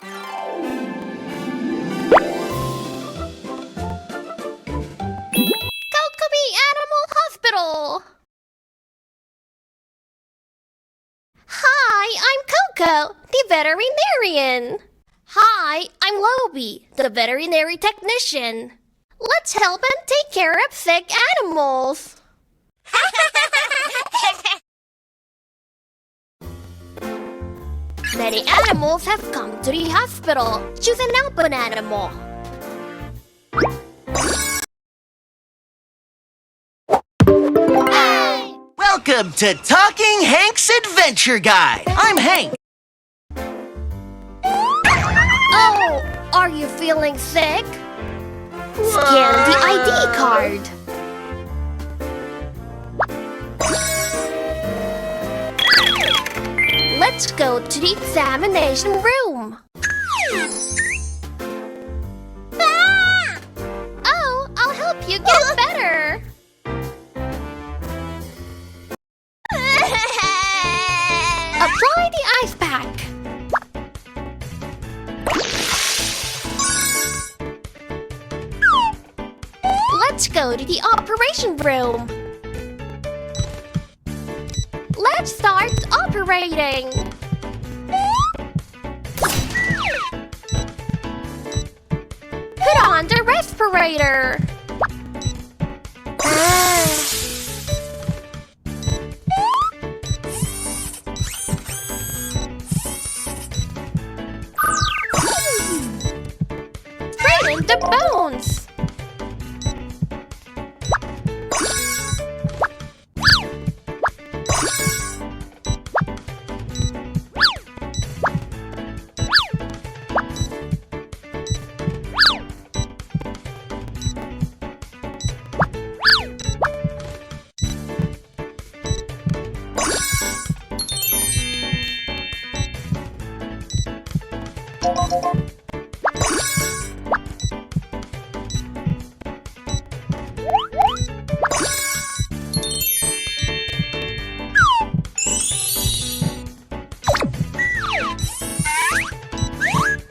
Cocobi Animal Hospital! Hi, I'm Coco, the veterinarian. Hi, I'm Lobie, the veterinary technician. Let's help and take care of sick animals. Many animals have come to the hospital. Choose an open animal. Welcome to Talking Hank's Adventure Guide. I'm Hank. Oh, are you feeling sick? Scan the ID card. Let's go to the examination room. Oh, I'll help you get better. Apply the ice pack. Let's go to the operation room. Let's start operating. Put on the respirator. Straighten the bones.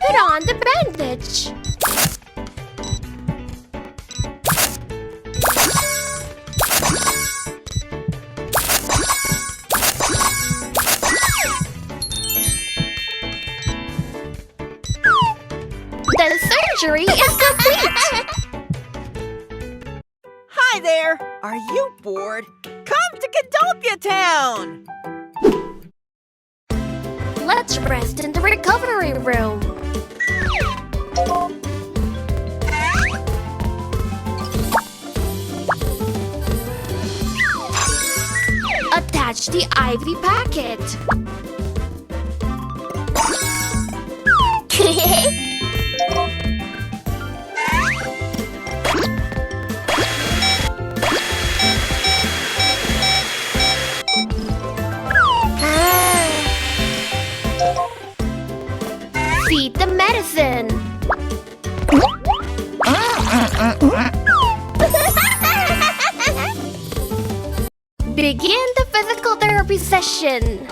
Put on the bandage. The surgery is complete. Hi there! Are you bored? Come to Cocobi Town! Let's rest in the recovery room. Attach the IV packet. Feed the medicine. Begin the physical therapy session.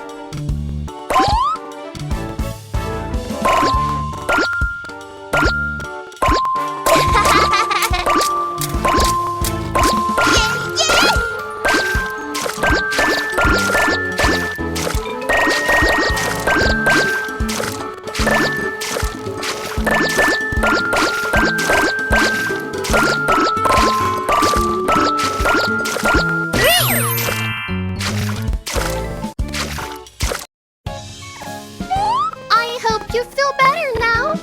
I hope you feel better now.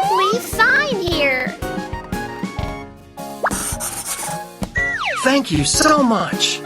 Please sign here. Thank you so much.